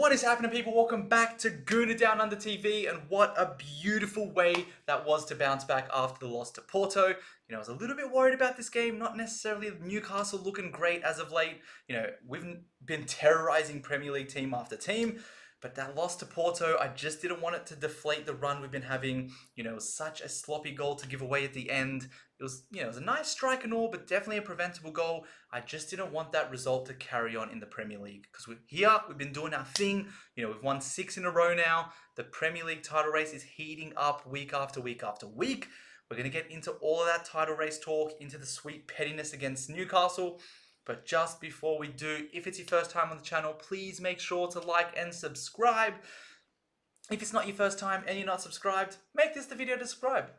What is happening, people? Welcome back to Gooner Down Under TV, and what a beautiful way that was to bounce back after the loss to Porto. I was a little bit worried about this game, not necessarily Newcastle looking great as of late. We've been terrorizing Premier League team after team, but that loss to Porto, I just didn't want it to deflate the run we've been having. It was such a sloppy goal to give away at the end. It was a nice strike and all, but definitely a preventable goal. I just didn't want that result to carry on in the Premier League because we've been doing our thing. We've won 6 in a row now. The Premier League title race is heating up week after week after week. We're going to get into all of that title race talk, into the sweet pettiness against Newcastle. But just before we do, if it's your first time on the channel, please make sure to like and subscribe. If it's not your first time and you're not subscribed, make this the video to subscribe.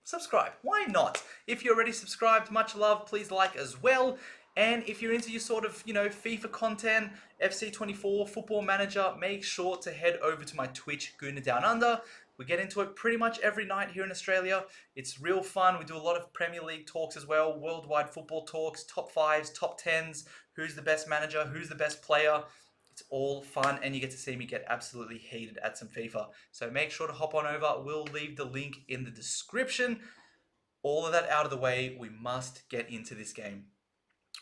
Subscribe. Why not? If you're already subscribed, much love. Please like as well. And if you're into your sort of, FIFA content, FC24, Football Manager, make sure to head over to my Twitch, Gooner Down Under. We get into it pretty much every night here in Australia. It's real fun. We do a lot of Premier League talks as well, worldwide football talks, top 5s, top 10s, who's the best manager, who's the best player. It's all fun, and you get to see me get absolutely heated at some FIFA. So make sure to hop on over. We'll leave the link in the description. All of that out of the way, we must get into this game.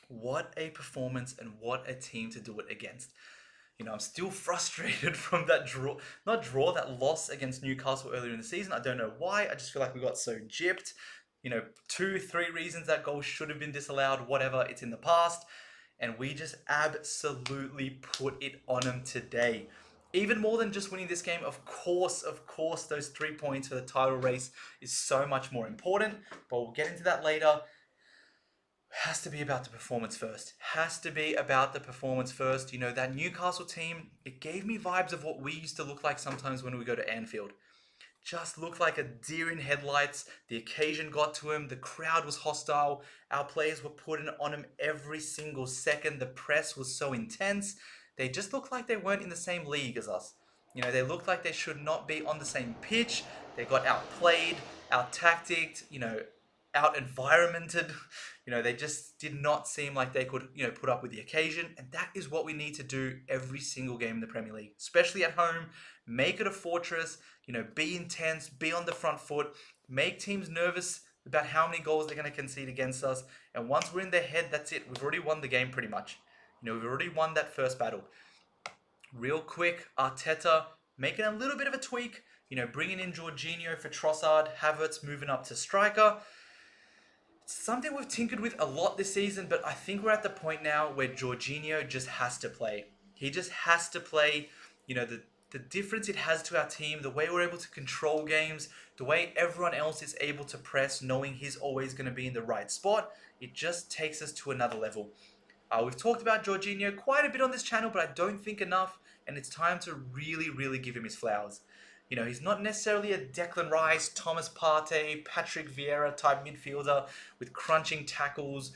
What a performance and what a team to do it against. I'm still frustrated from that that loss against Newcastle earlier in the season. I don't know why. I just feel like we got so gypped. 2-3 reasons that goal should have been disallowed, whatever, it's in the past. And we just absolutely put it on them today. Even more than just winning this game, of course, those 3 points for the title race is so much more important. But we'll get into that later. Has to be about the performance first. That Newcastle team, it gave me vibes of what we used to look like sometimes when we go to Anfield. Just looked like a deer in headlights. The occasion got to him. The crowd was hostile. Our players were putting it on him every single second. The press was so intense. They just looked like they weren't in the same league as us. They looked like they should not be on the same pitch. They got outplayed, out-tacticked, out-environmented. They just did not seem like they could, put up with the occasion. And that is what we need to do every single game in the Premier League, especially at home. Make it a fortress, be intense, be on the front foot, make teams nervous about how many goals they're going to concede against us. And once we're in their head, that's it. We've already won the game pretty much. We've already won that first battle. Real quick, Arteta making a little bit of a tweak, bringing in Jorginho for Trossard, Havertz moving up to striker. It's something we've tinkered with a lot this season, but I think we're at the point now where Jorginho just has to play. He just has to play. The difference it has to our team, the way we're able to control games, the way everyone else is able to press, knowing he's always going to be in the right spot, it just takes us to another level. We've talked about Jorginho quite a bit on this channel, but I don't think enough, and it's time to really, really give him his flowers. He's not necessarily a Declan Rice, Thomas Partey, Patrick Vieira type midfielder with crunching tackles,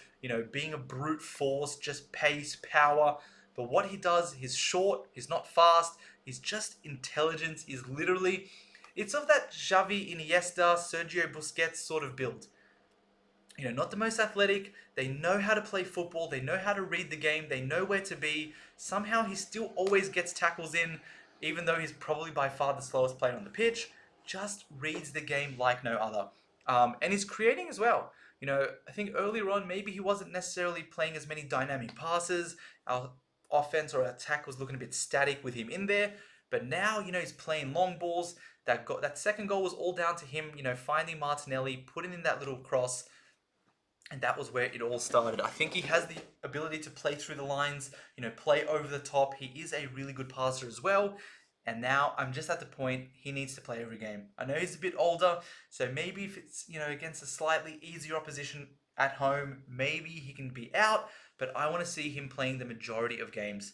being a brute force, just pace, power. But what he does, he's short, he's not fast, he's just intelligence, is literally, it's of that Xavi, Iniesta, Sergio Busquets sort of build. Not the most athletic. They know how to play football. They know how to read the game. They know where to be. Somehow he still always gets tackles in, even though he's probably by far the slowest player on the pitch. Just reads the game like no other. And he's creating as well. I think earlier on, maybe he wasn't necessarily playing as many dynamic passes. Our offense or attack was looking a bit static with him in there. But now, he's playing long balls. That second goal was all down to him, finding Martinelli, putting in that little cross. And that was where it all started. I think he has the ability to play through the lines, play over the top. He is a really good passer as well. And now I'm just at the point he needs to play every game. I know he's a bit older, so maybe if it's, against a slightly easier opposition at home, maybe he can be out. But I want to see him playing the majority of games.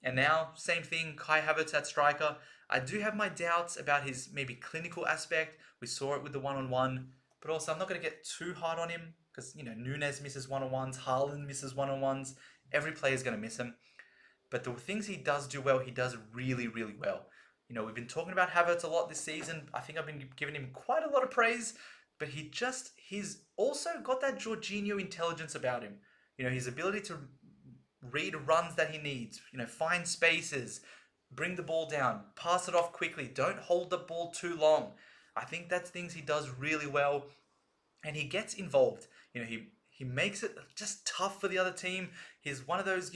And now, same thing, Kai Havertz at striker. I do have my doubts about his maybe clinical aspect. We saw it with the one-on-one. But also, I'm not going to get too hard on him because, Nunes misses one-on-ones, Haaland misses one-on-ones. Every player is going to miss him. But the things he does do well, he does really, really well. We've been talking about Havertz a lot this season. I think I've been giving him quite a lot of praise. But he's also got that Jorginho intelligence about him. His ability to read runs that he needs, find spaces, bring the ball down, pass it off quickly, don't hold the ball too long. I think that's things he does really well, and he gets involved. He makes it just tough for the other team. He's one of those,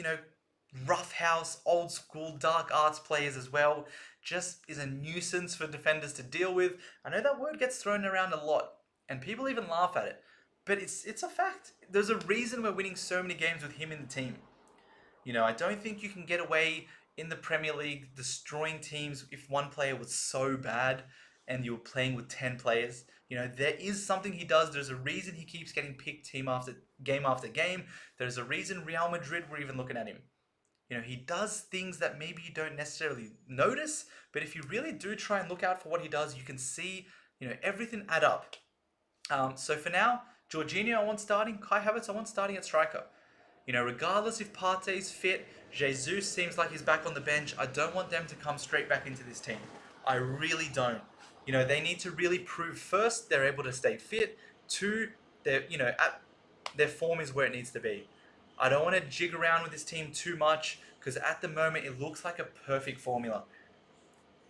roughhouse, old school, dark arts players as well. Just is a nuisance for defenders to deal with. I know that word gets thrown around a lot, and people even laugh at it, but it's a fact. There's a reason we're winning so many games with him in the team. I don't think you can get away in the Premier League destroying teams if one player was so bad and you're playing with 10 players. There is something he does. There's a reason he keeps getting picked team after game. There's a reason Real Madrid were even looking at him. He does things that maybe you don't necessarily notice, but if you really do try and look out for what he does, you can see, everything add up. So for now, Jorginho I want starting, Kai Havertz I want starting at striker. Regardless if Partey's fit, Jesus seems like he's back on the bench. I don't want them to come straight back into this team. I really don't. They need to really prove first they're able to stay fit. Two, their form is where it needs to be. I don't want to jig around with this team too much because at the moment it looks like a perfect formula.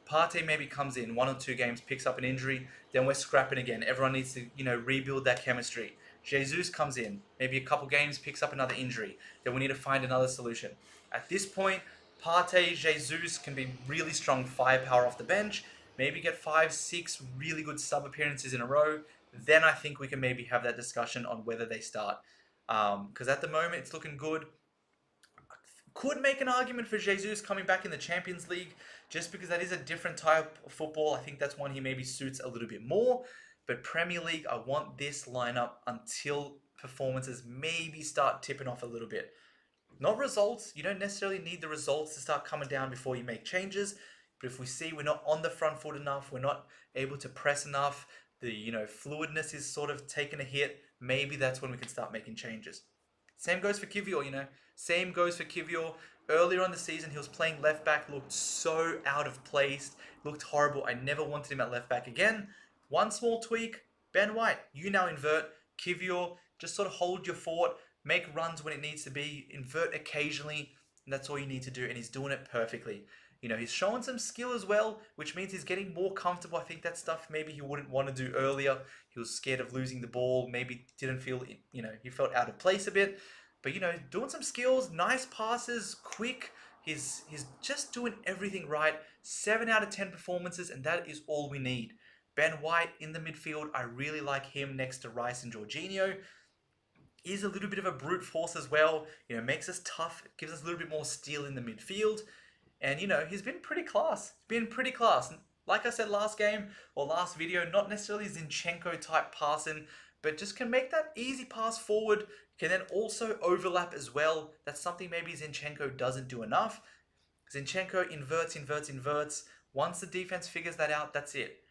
Partey maybe comes in 1 or 2 games, picks up an injury, then we're scrapping again. Everyone needs to, rebuild that chemistry. Jesus comes in, maybe a couple games, picks up another injury. Then we need to find another solution. At this point, Partey, Jesus can be really strong firepower off the bench. Maybe get 5, 6 really good sub appearances in a row. Then I think we can maybe have that discussion on whether they start. Because at the moment it's looking good. Could make an argument for Jesus coming back in the Champions League just because that is a different type of football. I think that's one he maybe suits a little bit more. But Premier League, I want this lineup until performances maybe start tipping off a little bit. Not results. You don't necessarily need the results to start coming down before you make changes. But if we see we're not on the front foot enough, we're not able to press enough, the fluidness is sort of taking a hit, maybe that's when we can start making changes. Same goes for Kiwior, Same goes for Kiwior. Earlier on the season, he was playing left back, looked so out of place, looked horrible. I never wanted him at left back again. One small tweak, Ben White, you now invert. Kiwior, just sort of hold your fort, make runs when it needs to be, invert occasionally, and that's all you need to do, and he's doing it perfectly. He's showing some skill as well, which means he's getting more comfortable. I think that stuff maybe he wouldn't want to do earlier. He was scared of losing the ball, maybe didn't feel, he felt out of place a bit. But, doing some skills, nice passes, quick. He's just doing everything right. 7 out of 10 performances, and that is all we need. Ben White in the midfield, I really like him next to Rice and Jorginho. He's a little bit of a brute force as well. Makes us tough, gives us a little bit more steel in the midfield. And, he's been pretty class. Like I said last game or last video, not necessarily Zinchenko type passing, but just can make that easy pass forward, can then also overlap as well. That's something maybe Zinchenko doesn't do enough. Zinchenko inverts. Once the defense figures that out, that's it.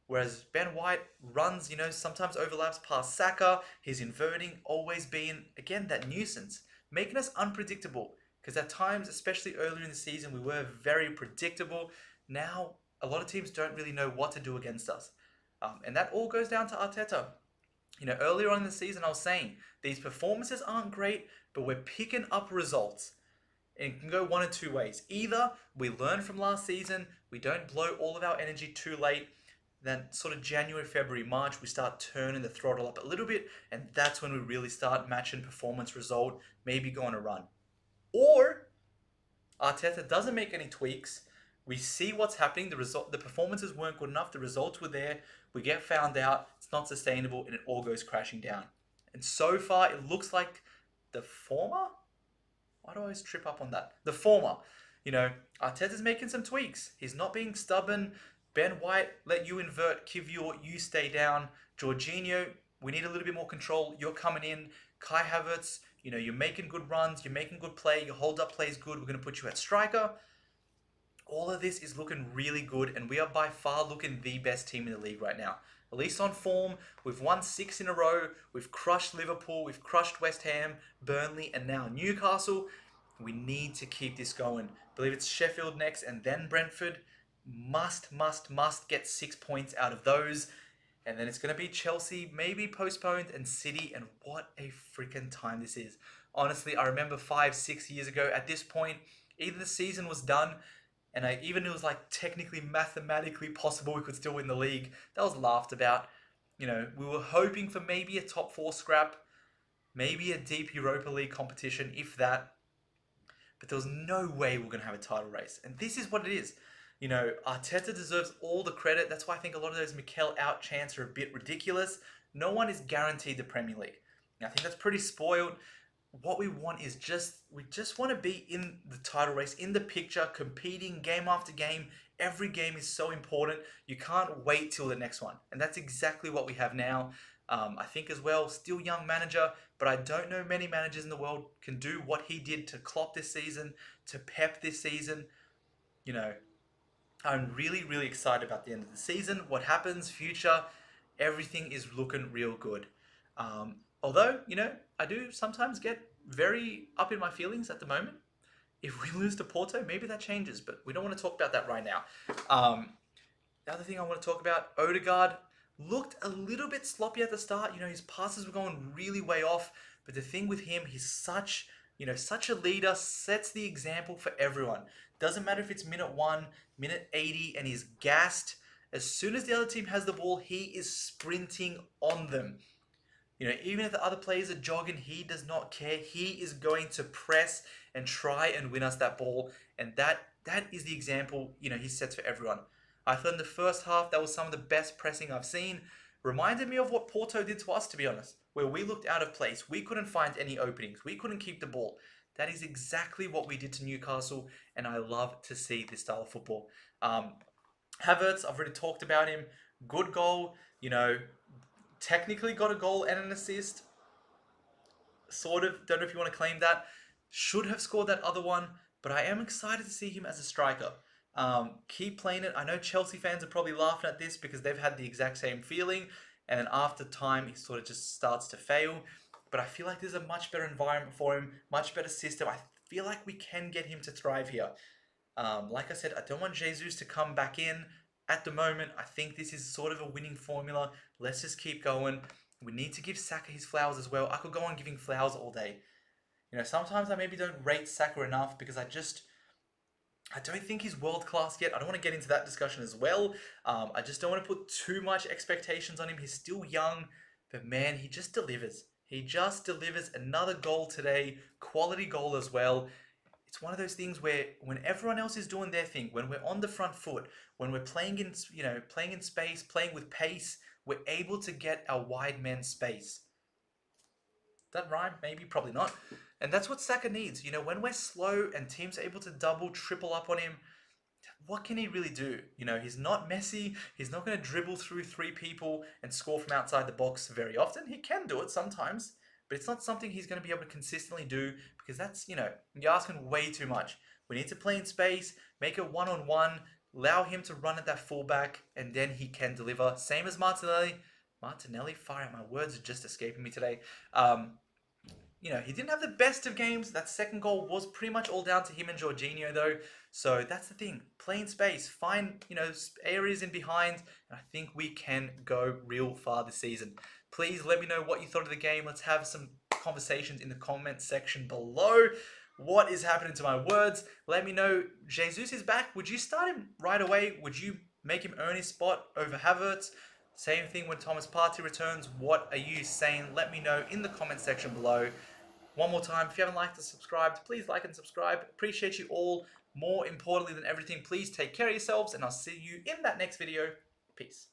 Whereas Ben White runs, sometimes overlaps past Saka. He's inverting, always being, again, that nuisance, making us unpredictable. Because at times, especially earlier in the season, we were very predictable. Now, a lot of teams don't really know what to do against us. And that all goes down to Arteta. Earlier on in the season, I was saying, these performances aren't great, but we're picking up results. And it can go one of 2 ways. Either we learn from last season, we don't blow all of our energy too late, then sort of January, February, March, we start turning the throttle up a little bit, and that's when we really start matching performance result, maybe go on a run. Or Arteta doesn't make any tweaks. We see what's happening. The performances weren't good enough. The results were there. We get found out. It's not sustainable, and it all goes crashing down. And so far, it looks like the former. Why do I always trip up on that? The former. Arteta's making some tweaks. He's not being stubborn. Ben White, let you invert. Kiwior, you stay down. Jorginho, we need a little bit more control. You're coming in. Kai Havertz, you're making good runs, you're making good play, your hold-up play is good, we're going to put you at striker. All of this is looking really good, and we are by far looking the best team in the league right now. At least on form, we've won 6 in a row, we've crushed Liverpool, we've crushed West Ham, Burnley, and now Newcastle. We need to keep this going. I believe it's Sheffield next, and then Brentford. Must get 6 points out of those. And then it's going to be Chelsea, maybe postponed, and City. And what a freaking time this is. Honestly, I remember 5, 6 years ago, at this point, either the season was done, and even it was like technically mathematically possible we could still win the league. That was laughed about. We were hoping for maybe a top four scrap, maybe a deep Europa League competition, if that. But there was no way we're going to have a title race. And this is what it is. Arteta deserves all the credit. That's why I think a lot of those Mikel out chants are a bit ridiculous. No one is guaranteed the Premier League. And I think that's pretty spoiled. What we want is we just want to be in the title race, in the picture, competing game after game. Every game is so important. You can't wait till the next one. And that's exactly what we have now. I think as well, still young manager, but I don't know many managers in the world can do what he did to Klopp this season, to Pep this season. I'm really, really excited about the end of the season. What happens, future, everything is looking real good. Although, I do sometimes get very up in my feelings at the moment. If we lose to Porto, maybe that changes, but we don't want to talk about that right now. The other thing I want to talk about, Odegaard looked a little bit sloppy at the start. His passes were going really way off. But the thing with him, he's such a leader, sets the example for everyone. Doesn't matter if it's minute 1, minute 80, and he's gassed. As soon as the other team has the ball, he is sprinting on them. Even if the other players are jogging, he does not care. He is going to press and try and win us that ball. And that is the example, he sets for everyone. I thought in the first half, that was some of the best pressing I've seen. Reminded me of what Porto did to us, to be honest, where we looked out of place. We couldn't find any openings. We couldn't keep the ball. That is exactly what we did to Newcastle, and I love to see this style of football. Havertz, I've already talked about him. Good goal, technically got a goal and an assist. Sort of, don't know if you want to claim that. Should have scored that other one, but I am excited to see him as a striker. Keep playing it. I know Chelsea fans are probably laughing at this because they've had the exact same feeling, and then after time, he sort of just starts to fail. But I feel like there's a much better environment for him, much better system. I feel like we can get him to thrive here. Like I said, I don't want Jesus to come back in. At the moment, I think this is sort of a winning formula. Let's just keep going. We need to give Saka his flowers as well. I could go on giving flowers all day. Sometimes I maybe don't rate Saka enough because I don't think he's world class yet. I don't want to get into that discussion as well. I just don't want to put too much expectations on him. He's still young, but man, he just delivers. He just delivers another goal today, quality goal as well. It's one of those things where when everyone else is doing their thing, when we're on the front foot, when we're playing in space, playing with pace, we're able to get our wide men space. That rhyme? Maybe, probably not. And that's what Saka needs. When we're slow and teams are able to double, triple up on him, what can he really do? He's not Messi. He's not going to dribble through 3 people and score from outside the box very often. He can do it sometimes, but it's not something he's going to be able to consistently do because that's, you're asking way too much. We need to play in space, make it one-on-one, allow him to run at that fullback, and then he can deliver. Same as Martinelli. Martinelli, fire out, my words are just escaping me today. He didn't have the best of games. That second goal was pretty much all down to him and Jorginho, though. So that's the thing. Play in space. Find, areas in behind. And I think we can go real far this season. Please let me know what you thought of the game. Let's have some conversations in the comment section below. What is happening to my words? Let me know. Jesus is back. Would you start him right away? Would you make him earn his spot over Havertz? Same thing when Thomas Partey returns. What are you saying? Let me know in the comment section below. One more time, if you haven't liked or subscribed, please like and subscribe. Appreciate you all. More importantly than everything, please take care of yourselves, and I'll see you in that next video. Peace.